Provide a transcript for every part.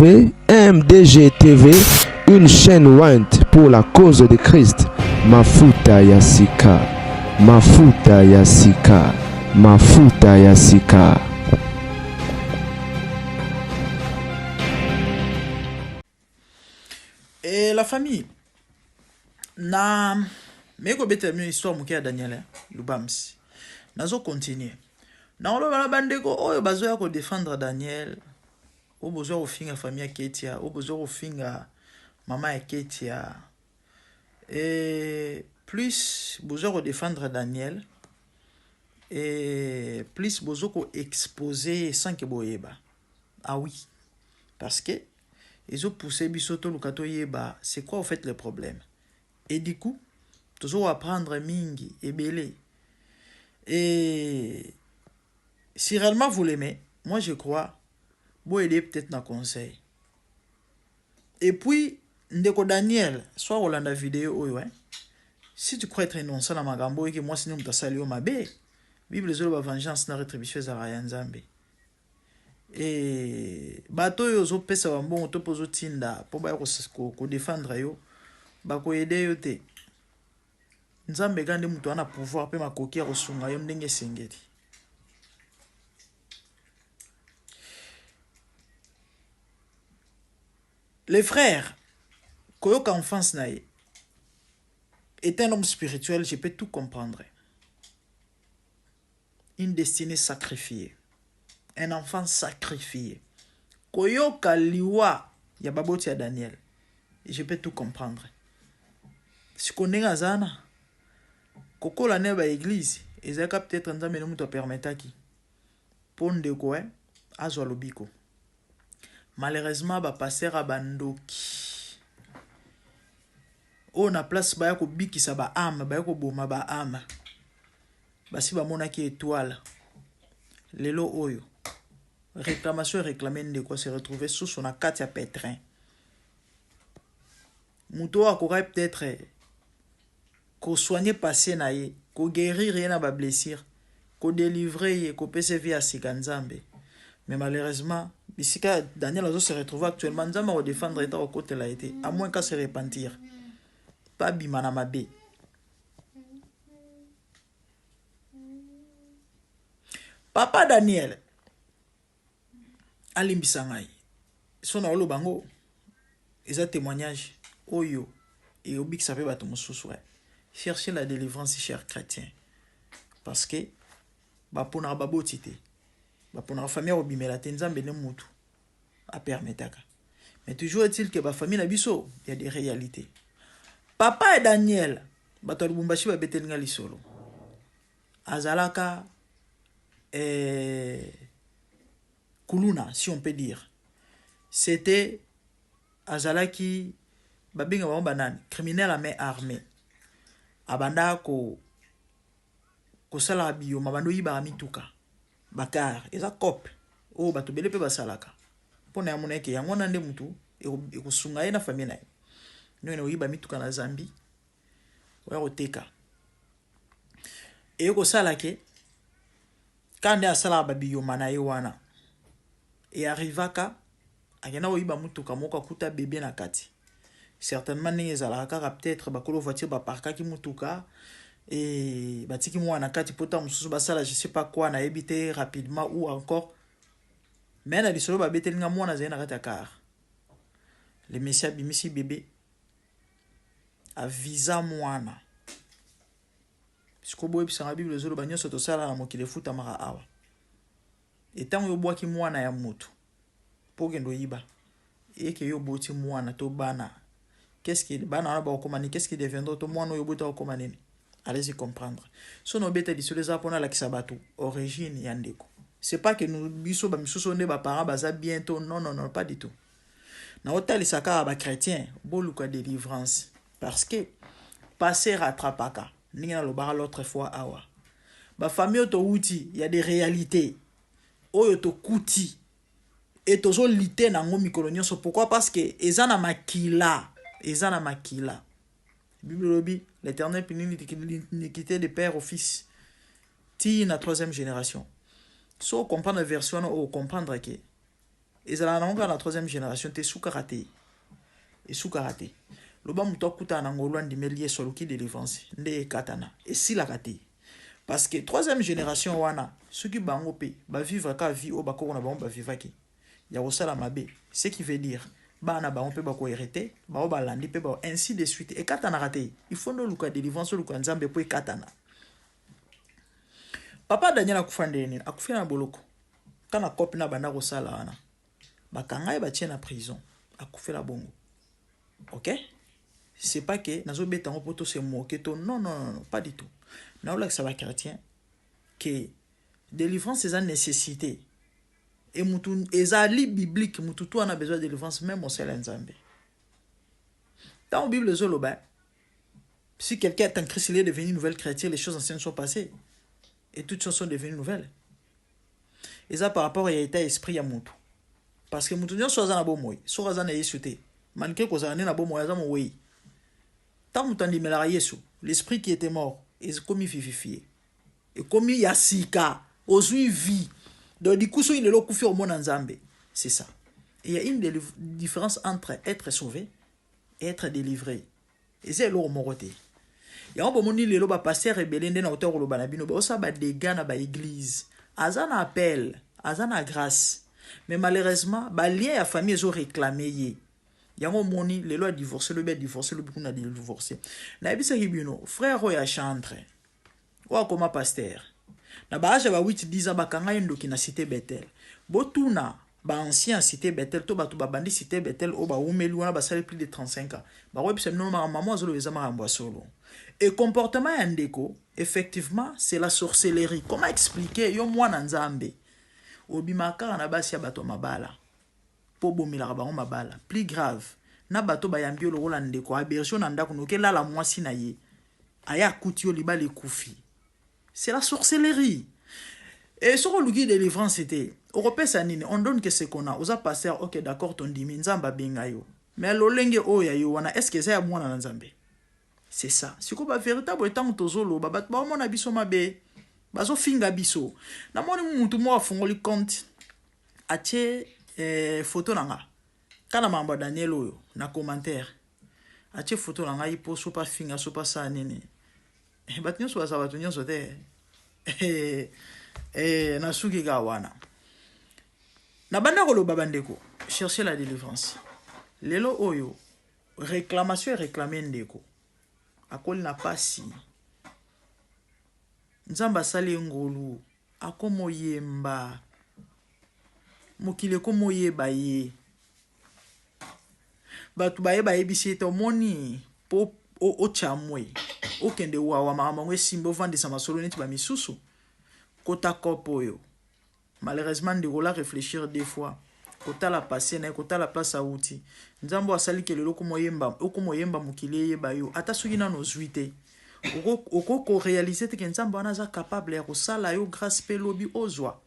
MDG TV, une chaîne Wint pour la cause de Christ. Mafuta Yasika, Mafuta Yasika, Mafuta Yasika. Et la famille, na meko bete mi histoire muke ya Daniel Lubamsi. Nazo continuer. Na olo bana bandeko oyo bazo ya ko défendre Daniel. O bozo ko finga famille ya Ketia, o bozo ko finga mama ya Ketia. Et plus bozo ko défendre Daniel et plus bozo ko exposer sans que boyeba. Ah oui. Parce que ils ont poussé bisoto lukato yeba, c'est quoi en fait le problème? Et du coup, toujours apprendre mingi et belé. Et si réellement vous l'aimez, moi je crois, vous aider peut-être dans conseil. Et puis, ndeko Daniel, soit Rolanda vidéo, ouais. Si tu crois être innocent dans ma gambo et que moi sinon tu sali au mabe, Bible zolo ba vengeance na rétribution za rien nzambe. Et bato yo zo pesa wa mbongo to pozo tinda po ba ko défendre yo ba ko aider yo te. Nzambe gande mutu ana pouvoir pe makoki ya kosunga yo ndenge sengeli. Les frères, koyoka enfance nae est un homme spirituel, je peux tout comprendre. Une destinée sacrifiée. Un enfant sacrifié. Koyoka liwa ya baboti ya Daniel. Je peux tout comprendre. Si connais azana, koko la neba église, ezaka peut-être nzambe no muto permetaki. Ponde ko azwa lobiko. Malheureusement ba passer a bandoki. O na place ba ko bikisa ba âme, ba ko boma ba âme. Basi ba monaki étoile. Lelo oyo. Réclamation et réclamé de quoi se retrouver sous son akatia pétrin. Mouto a peut-être qu'on soigne passé naïe, qu'on guérir rien à ba blessure, qu'on délivrer, qu'on peut servir à Siganzambe. Mais malheureusement, ici que Daniel Ozo se retrouve actuellement, Nzamba va défendre l'état au côté là été, à moins qu'à se repentir. Pas bimanamabe. Papa Daniel. Alimbisa ngai sona olo bango eza témoignage oyo et obikisa pe bato mosusu chercher la délivrance chers chrétiens parce que ba pona baboti te ba pona famille obimela te nzambe ne mutu a permetaka mais toujours est-il que ba famille na biso il y a des réalités. Papa et Daniel bato lubumbashi ba betelinga lisolo azalaka Kuluna, si on peut dire. C'était Azalaki Babinga Wambanan, criminel à main armée. Abanda ko sala bio, mabando yiba amituka. Bakar, eza cop. Oh, batu bele pe basalaka. Pona yamoneke, yangwana nde mutu, e kusunga na famille na. Nyo yiba mituka na Zambi. Oya teka. E ko salake, kande asala babio manaye wana. Et arrivaka agena oyiba mutuka moko kuta bébé na kati certainement ni ezalaka peut-être bakolo voiture ba parkaki mutuka et batiki mwana kati pota mususu basala je sais pas quoi na ebité rapidement ou encore mais na bisolo ba betelinga mwana zena kati car le monsieur bimisi bébé a visa mwana siko boye bisanga bible zolo banyoso to sala na mokile futa mara awa. Et tant yo boaki mwana ya mutu pokendo yiba et que yo boti mwana to bana qu'est-ce qui bana na ba komani qu'est-ce qui deviendra to mwana yo bota komani allez-y comprendre so no beta di soleza pona la kisabatu origine ya ndeko c'est pas que nous biso ba misuso ne ba parents baza bientôt non pas du tout na hôtel saka ba chrétien boluka délivrance parce que passer rattrapaka ninga lo bara l'autre fois awa ba famille to uti il y a des réalités oyo to kuti et tozo lité nango mikolo nyonso pourquoi parce que ezana makila Bible lobi l'Éternel punit l'iniquité de père au fils ti na troisième génération so comprendre version o comprendre que ezala nango na troisième génération te sukaka te esukaka te loba moto akuta na ngolo andimeli soluki délivrance nde ekatana esilaka te parce que troisième génération wana soki bango pe ba vivre ka vie o bakoko na bango ba vivaki ya kosala mabe ce qui veut dire bana bango pe bako hérité ba balandi pe ba ainsi de suite ekatana te il faut no luka délivrance luka nzambe po ekatana. Papa Daniel akufande nini akufia na boloko kana kopi na banda kosala wana bakanga ba tie na prison akufela bongo. OK, c'est pas que nazo betango poto se moquer to non, pas du tout. Na ola que ça va chrétien que délivrance c'est une nécessité et mutu ezali biblique mutu to a besoin de délivrance même au sel nzambe. Dans la Bible zoloba si quelqu'un est en Christ il est devenu une nouvelle créature, les choses anciennes sont passées et toutes choses sont devenues nouvelles. Et ça par rapport à l'état esprit à mutu parce que mutu nyonso aza na bomoyi so aza na yesu te manke kozala na bomoyi aza moyi tant mutu andimela yesu l'esprit qui était mort est comme vivifié et comme yasika ozui vie donc du coup so il est là kufi au monde nzambe. C'est ça. Et il y a une différence entre être sauvé et être délivré et c'est l'or moroté. Ya on bomoni lelo ba pasteur rebelle ndé na auteur lo banabino ba osa ba dégâts na ba église azana appel azana grâce mais malheureusement ba lien ya famille zo réclamer yé yango moni lelo a divorcé le bikuna a divorcé na ebisa hibino frère oya chantre wa koma pasteur na ba âge ba 8-10 ans bakanga ndoki na cité Bethel botuna ba ancien cité Bethel to batu ba bandi cité Bethel o ba umeli wana ba sali plus de 35 ans ba webisa no maman zolo ezama rambo solo. Et comportement yandeko, effectivement, c'est la sorcellerie. Comment expliquer yo mwana nzambe obimaka na basi ya bato mabala po bomila ba mabala plus grave na bato bayambi lo rola ndeko abersion na ndako noke la mwasi na ye aya kutio libale kufi. C'est la sorcellerie. Et sur le guide de délivrance c'était européen sanine on donne que ce qu'on a oza passer OK d'accord ton dimi nzamba benga yo mais lolenge o ya yo wana est-ce que ça ya mwana nzambe. C'est ça. C'est quoi véritable étant tozolo babat ba mona biso mabe bazo finga biso na moni mutu mo afungoli compte atie photo nanga kana mamba Daniel oyo na commentaire atie photo nanga ipo so pa finga so pa sa nene batinyo so za batinyo so te na suki ga wana na banda ko lo babandeko chercher la délivrance lelo oyo réclamation réclamer ndeko akoli na pasi nzamba sali ngolu akomo yemba mokile komo yeba ye batu baye baye bisete omoni po o chamwe okende wa mama ngwe simbo vandi sa masolo neti ba misusu kota kopo yo malheureusement ndeko la réfléchir des fois kota la passer na kota la place à outil nzambo asali ke lelo komo yemba mokile yeba yo ata soki na no zuite oko réaliser te ke nzambo ana za capable ya kosala yo grâce pe lobi ozwa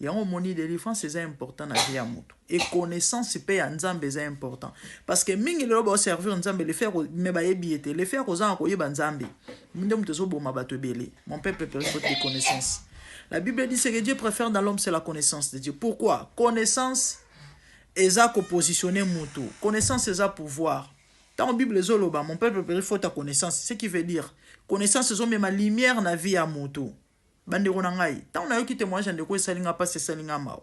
yango moni délivrance c'est important na vie ya moto et connaissance pe ya nzambe c'est important parce que mingi lelo ba servir nzambe le faire me ba yebiete le faire ozanga ko yeba nzambe minde muto zo boma bato belé mon peuple faut des connaissances. La Bible dit que Dieu préfère dans l'homme c'est la connaissance de Dieu. Pourquoi? Connaissance eza ko positionner mutu. Connaissance eza pouvoir. Dans la Bible zoloba mon peuple il faut ta connaissance. Ce qui veut dire connaissance eza même ma lumière na vie ya mutu. Bande rona ngai. Tant on a eu qui témoigne de quoi salinga pas c'est salinga mao.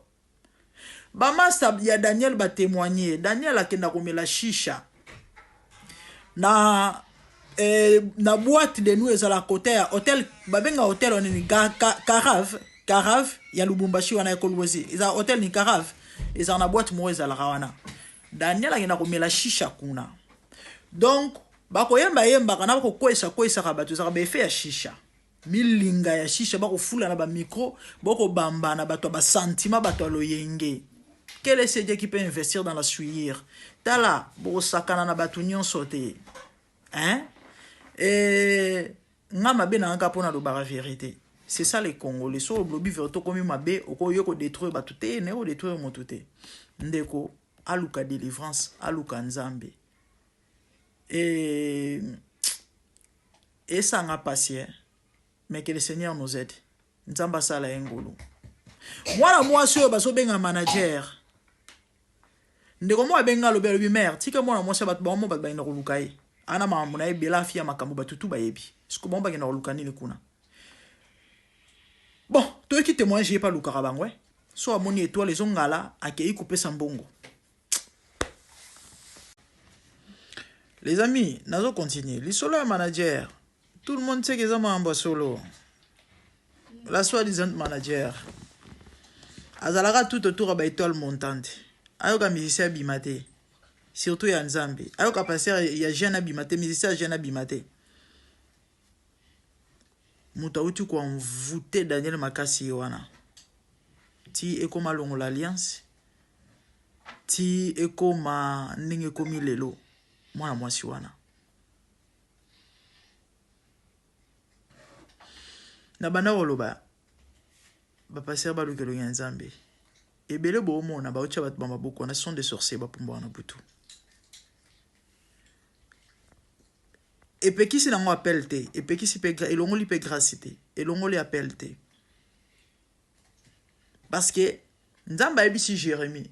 Ba master ya Daniel ba témoigner. Daniel akenda komela shisha. Na boîte de nuit à la côté hôtel babenga hôtel on ni Carave ya Lubumbashi wana ekolwezi eza hôtel ni Carave eza na boîte mo eza la wana Daniel agenda komela shisha kuna donc bako yemba kana bako kwesa ka bato za ba fait ya shisha milinga ya shisha bako fula na ba micro bako bamba na bato ba sentiment bato loyenge. Quel est ce Dieu qui peut investir dans la suivre tala bo sakana na bato nyonso te hein. Et ngama be na nka pona do bara vérité. C'est ça les Congolais. So blobi verto comme mabe oko yoko détruire batute ne o détruire motute. Ndeko aluka délivrance aluka nzambe. Et ça n'a pas passé. Mais que le Seigneur nous aide. Nzamba sala ngolo. Moi sur baso benga manager. ndeko mo abenga lobi lobi mère tika mwana mwasi bat ba mo bat ba ina koluka ye ana makambo na ye bela afia makambo batutu bayebi siko bomba ke na koluka nini kuna bon to eki témoignage ye pa lukaka bango so amoni étoile ezongala akei kopesa mbongo. Les amis, nazo continuer. Le solo manager, tout le monde sait que ça m'a solo. La soi-disant manager. Azalaka tout autour à étoile montante. Ayoka musicien bimate. Surtout ya Nzambe. Ayoka passer ya jeune bimate, musicien jeune bimate. Muta utu kwa mvute Daniel Makasi wana. Ti eko malongo l'alliance. Ti eko ma ninge komi lelo. Mwana mwasi wana. Na bana woloba. Ba passer ba lukelo ya Nzambe. Ebele bo mona ba ucha bat bamba boko na sont des sorciers ba pumba na butu. Epe kisi na ngo appel te, epe kisi pe elongo li pe gracité, elongo li appel te. Parce que Nzamba ebisi Jérémie.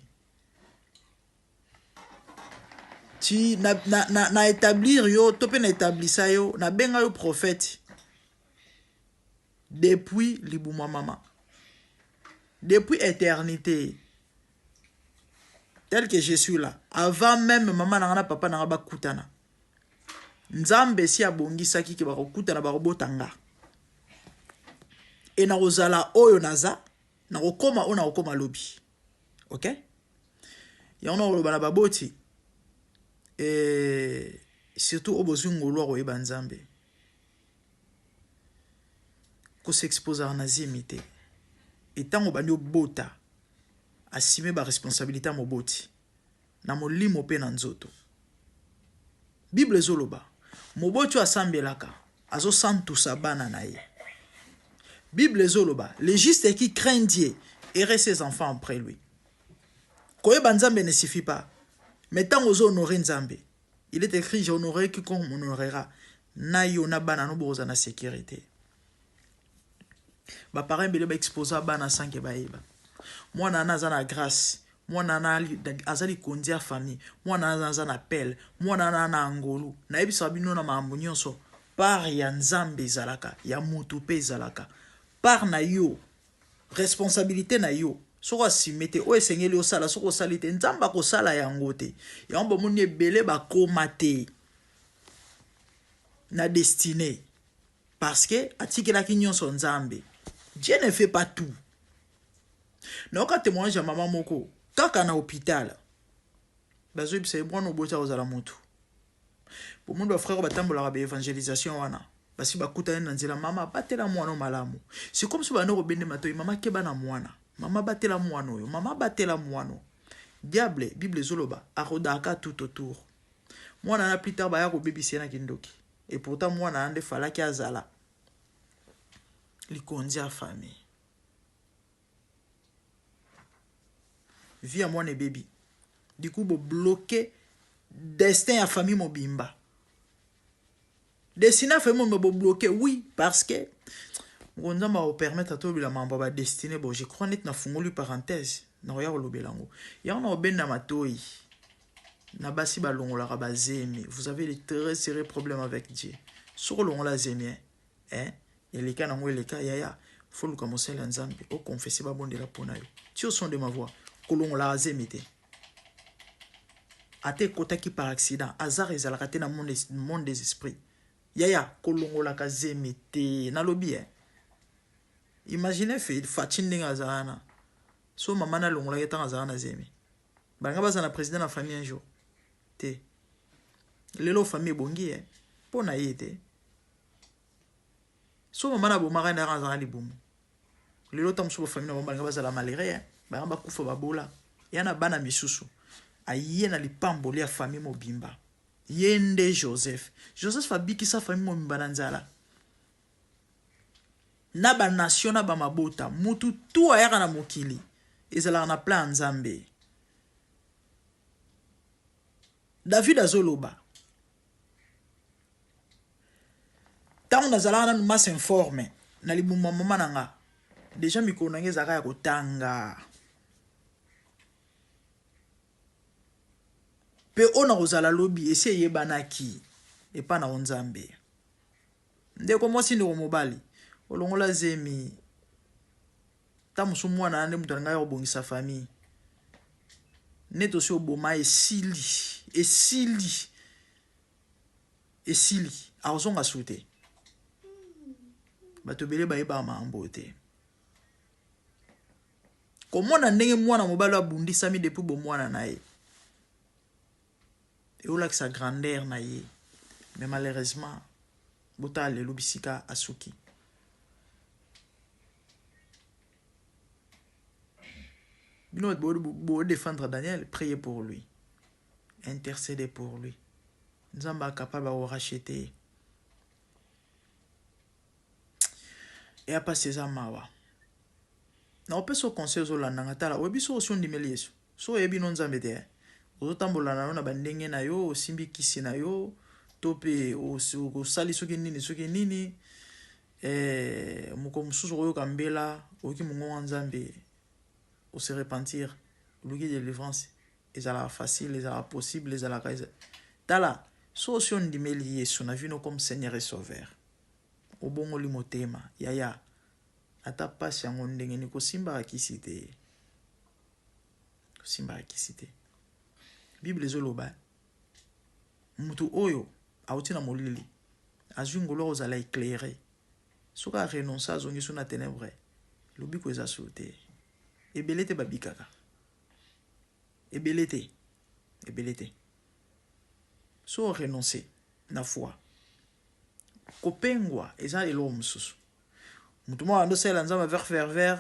Si na établir yo topé na établir ça yo na benga yo prophète depuis libuma mama depuis éternité tel que je suis là avant même maman na papa na ba kutana Nzambe si abongisaki ke ba kutana ba robotanga et na ozala oyo naza na kokoma ona kokoma lobi. OK ya ona oloba na baboti. Et surtout au besoin de l'or et Banzambe. Qu'on s'expose à un azimité. Et tant qu'on au bota, assumer ma responsabilité à mon boti. Na mo limo pe nanzoto. Bible zoloba. Mo boti a sambelaka. Azo santu sabana nae. Bible zoloba. Les justes qui craignent Dieu erraient ses enfants après lui. Koye Banzambe ne suffit pas. Mais tant aux honorer Nzambe, il est écrit j'honorerai quiconque m'honorera. Na yo na bana no boza na sécurité. Ba parents bele ba exposa bana sanke ba eba. Moi na na grâce, moi na azali kondia famille, moi na na appel, moi na na ngolu. Na ebisa bino na mambo nyonso par ya Nzambe zalaka, ya mutu pe zalaka. Par na yo responsabilité na yo. Soko simete o esengeli osala soko salite Nzamba ko sala yango te yamba moni ebele ba komate na destinée parce que atikela kinyonso Nzambe. Dieu ne fait pas tout. Na ka témoignage ya maman moko kaka na hôpital bazo ibse bon obota ozala mutu pour monde frère batambola ba évangélisation wana basi bakuta na nzela mama batela mwana malamu c'est comme si bana robende matoyi mama keba na mwana. Mama batela mwano yo, mama batela mwano. Diable, Bible zoloba, arodaka tout autour. Mwana na plus tard ba ya ko bebisi na kindoki. Et pourtant mwana ande fala ki azala. Li kondi a famille. Vie à mwana baby. Du coup bo bloquer destin à famille mobimba. Destin à famille mo bloquer oui parce que on va permettre à toi de la destinée. Bon, je crois net na fungoli parenthèse. Na roya olobelango. Ya on a ben na matoi. Na basi balongo la rabazeme. Vous avez des très sérieux problèmes avec Dieu. Sur l'on la zemien. Hein? Et les cas n'ont les cas ya. Faut le commencer à Nzambe. Au confesser ba bon de la ponayo. Tu au son de ma voix. Kolon la zemete. Ate kota qui par accident. Hasard et zalakate na monde des esprits. Ya kolon la kazemete. Na lobby hein. Imaginez fait fatinding azana. So maman na longola yeta azana zemi. Banga baza na président na famille un jour. Te. Lelo famille bongi hein. Pona yete. So maman na bomara na azana libumu. Lelo tam so famille na banga baza la malere hein. Banga kufa babola. Yana bana misusu. Aye na lipambo ya famille mobimba. Yende Joseph. Joseph fabiki sa famille mobimba na nzala. Na ba nation na ba mabota mutu tu ayaka na mokili ezala na plan Nzambe. David azoloba tant nazala na mas informe na libuma mama nanga déjà mikolo nanga ezaka ya kotanga Pe ona kozala lobi ese yebanaki epa na Nzambe. Ndeko mwasi ndeko mobali olongola zemi ta musu mwana nde mutu alinga kobongisa famille neto si oboma esili azonga sute bato bele bayeba mambo te komona ndenge mwana mobali abundisami depuis bomwana na ye eolakisa grandeur na ye mais malheureusement bota lelo bisika asuki. Bino bo défendre Daniel, priez pour lui. Intercédez pour lui. Nzamba capable de racheter. Et après ces amawa. Na ope so conseil zo landa ngatala obi so osion dimeli yesu. So ebi non nzambe te. Ozotambola na bandenge na yo, osimbi kisi na yo, tope osali soki nini moko mususu oyo kambela oki mungo nzambe ou se repentir, l'ouïe de délivrance, ils allaient facile, ils allaient possible, ils allaient tala, solution de mêler son avis comme Seigneur et Sauveur. Au bon limotema, yaya, ata pas si on n'engage ni ko simba kisite, Bible zoloba, mutu oyo, autina molili, azungolo ozala éclairer, soka renoncer à zongi suna ténèbres, lobi ko eza sauté. Ebelete babikaka. Ebelete. So renoncer na foi. Kopengwa eza elo mususu. Mutu mo ando sela nzamba vers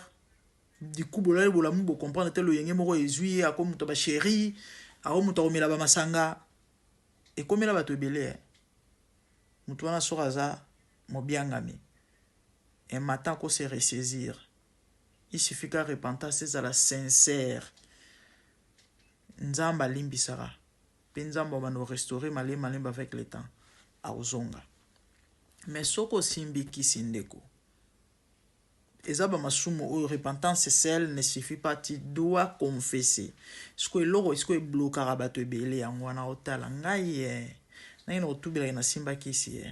du coup bolale bolamu bo comprendre telo yenge moko ezui ako mutu ba chéri, ako mutu omela ba masanga. E komela bato ebele. Mutu wana soraza mobiangami. Un matin ko se ressaisir. Il suffit qu'à repentance c'est la sincère. Nzamba limbisara. Nzamba va nous restaurer malemba avec le temps. A ozonga. Mais soko simbi kisindeko. Ezaba masumo ou repentance seule ne suffit pas, tu dois confesser. Ce que l'oro est bloqué à battre belé en wana otala ngai na ino tubila ina simba kisi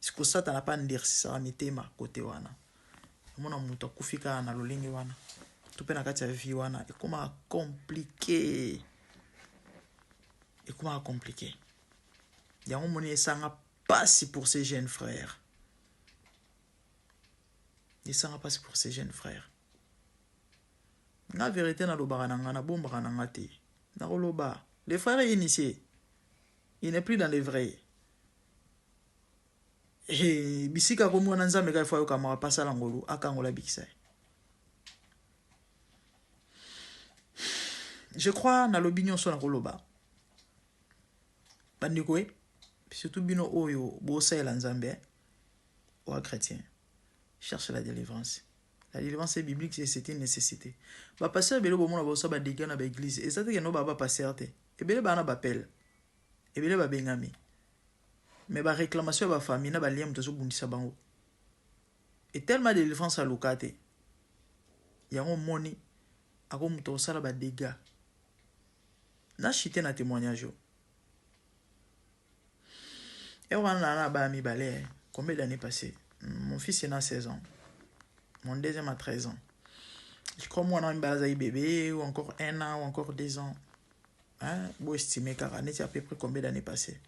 ce que ça t'as pas dire ça mitema côté wana. Mona mutu akufika na lolingi wana tupe na kati ya vie wana ekoma compliqué yango moni esanga pasi pour ces jeunes frères na vérité na lobaka na nga na bombaka na nga te na koloba les frères initiés il n'est plus dans les vrais. Bisika komo na nzambe ka fwa yo kama pasa la ngolu akangola bikisa. Je crois na l'opinion sur la koloba. Bandikoe, surtout bino oyo bosa la nzambe ou chrétien. Cherche la délivrance. La délivrance est biblique, c'est une nécessité. Ba passer belo bomo na bosa ba dégâts na ba église. Et ça te que no ba passer te. Et bele ba na ba appel. Et bele ba bengami. Mais la réclamation de la famille, na lien de bundisa bango. Et tellement de délivrance à locate. Yango moni ako muto sala ba dégâts. Na chité na témoignage. Et on a ba mi balé. Combien d'années passées? Mon fils est à 16 ans. Mon deuxième a 13 ans. Je crois moi on a un bébé ou encore 1 an ou encore 2 ans. Hein, bon estimer car année à peu près combien d'années passées.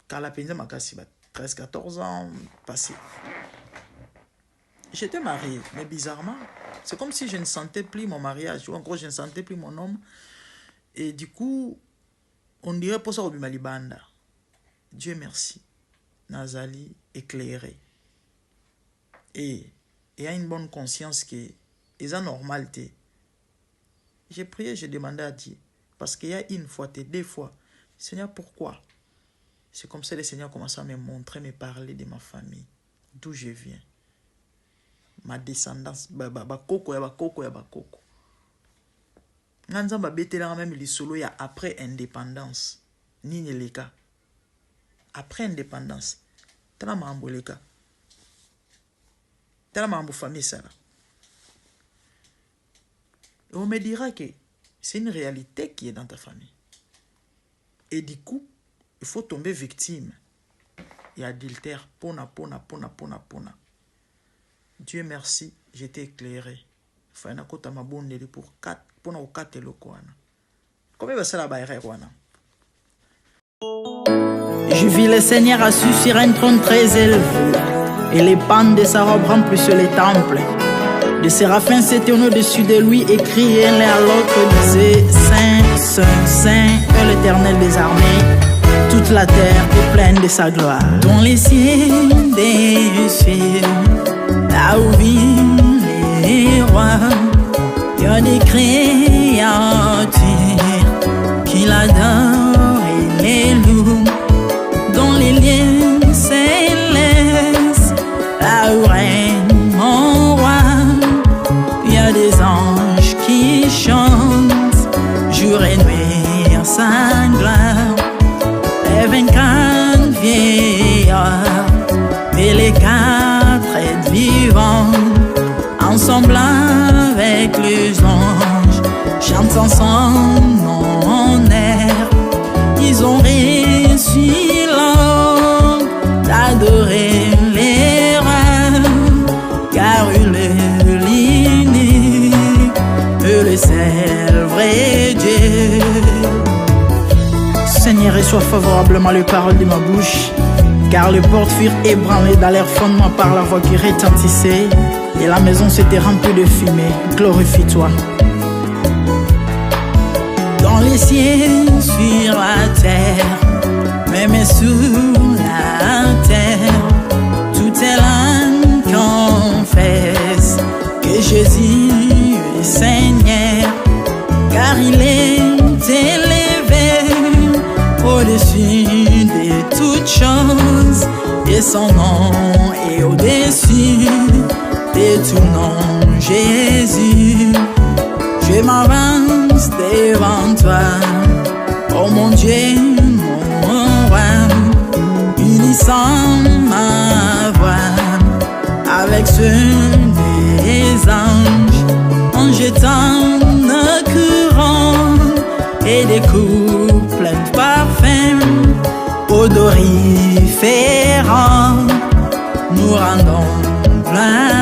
Car la peine m'a cassé 13-14 ans passé. J'étais marié, mais bizarrement, c'est comme si je ne sentais plus mon mariage, ou encore je ne sentais plus mon homme. Et du coup, on dirait pour ça au Bimalibanda. Dieu merci. Nazali éclairé. Et il y a une bonne conscience que c'est normalité. J'ai prié, j'ai demandé à Dieu. Parce qu'il y a une fois, 2 fois. Seigneur, pourquoi? C'est comme ça que le Seigneur commence à me montrer, me parler de ma famille. D'où je viens. Ma descendance. Bakoko. Nganzamba betela même les solo ya après indépendance. Ni le cas. Après indépendance. Tala mambo le cas. Tala mambo famille ça. Et on me dira que c'est une réalité qui est dans ta famille. Et du coup, il faut tomber victime. Et adultère, pona. Dieu merci, j'étais éclairé. Faina kota mabondeli pour 4 pona ko 4 lokwana. Combien va ça la baïre wana? Je vis le Seigneur assis sur un trône très élevé, et les pans de sa robe remplissent les temples. Les séraphins s'étaient au-dessus de lui et criaient l'un à l'autre, disaient Saint, Saint, Saint est l'Éternel des armées. Toute la terre est pleine de sa gloire. Dans les cieux des cieux, là où vivent les rois, il y a des créatures qui l'adorent et les louent. Dans les lieux célestes, là où règne mon roi, il y a des anges qui chantent jour et nuit en sa gloire. Les 24 vieillards et les 4 êtres vivants, ensemble avec les anges, chantent ensemble en air. Ils ont réussi l'homme d'adorer les rois, car il est l'unique, le seul vrai Dieu. Seigneur, reçois favorablement les paroles de ma bouche, car les portes furent ébranlées dans leur fondement par la voix qui retentissait, et la maison s'était remplie de fumée. Glorifie-toi. Dans les cieux, sur la terre, même sous la terre, tout est l'âme confesse que Jésus est Seigneur, car il est élevé au-dessus de toutes choses, et son nom est au-dessus de tout nom. Jésus, je m'avance devant toi, oh mon Dieu, mon roi, unissant ma voix avec ceux des anges, en jetant un courant et des coups pleins de parfums odoriférants, nous rendons gloire.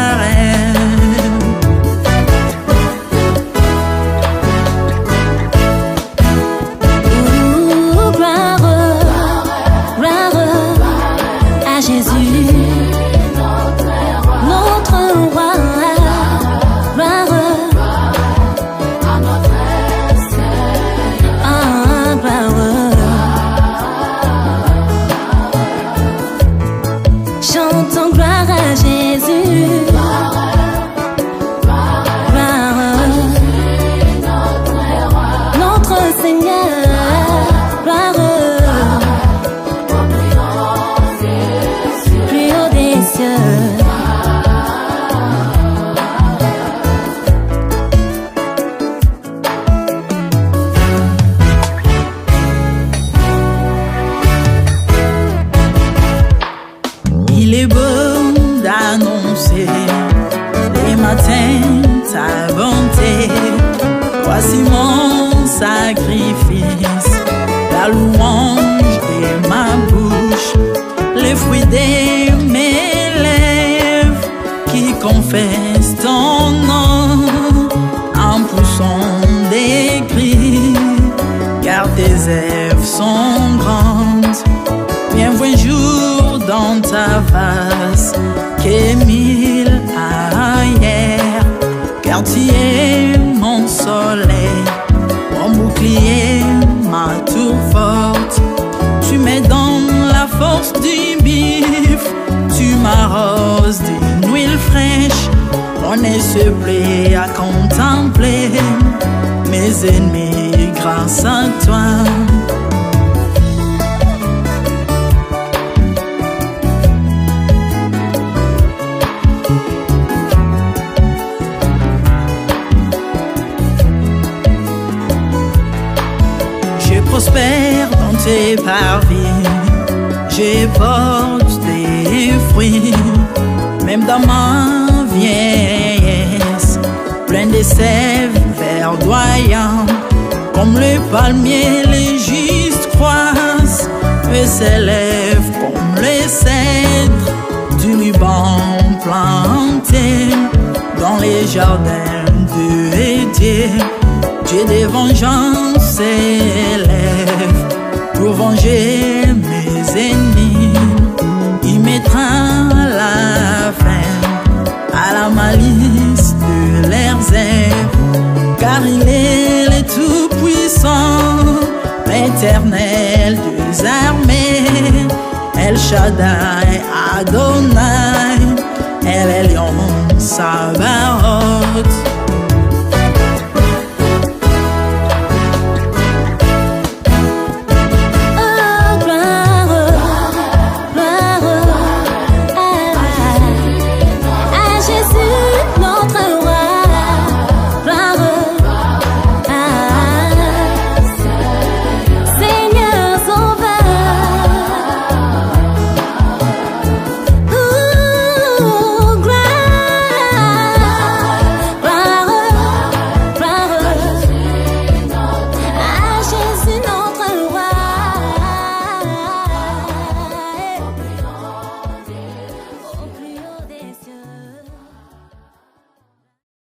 Il est beau d'annoncer les matins ta bonté. Voici mon sacrifice, la louange de ma bouche, les fruits de mes lèvres qui confessent ton nom en poussant des cris, car tes œuvres sont grandes. Bienvenue jour dans ta face, que 1000 ailleurs, car tu es mon soleil, mon bouclier, ma tour forte. Tu me donnes la force du bif, tu m'arroses d'une huile fraîche. On est se plaît à contempler mes ennemis grâce à toi. Prospère dans tes parvis, je porte des fruits, même dans ma vieillesse, plein de sève verdoyant, comme le palmier, les justes croissent et s'élèvent comme les cèdres du Liban planté dans les jardins de Dieu. Dieu des vengeances s'élève pour venger mes ennemis. Il mettra la fin à la malice de leurs œuvres, car il est le Tout-Puissant, l'Éternel des armées, El Shaddai Adonai, El Elyon Sabaoth.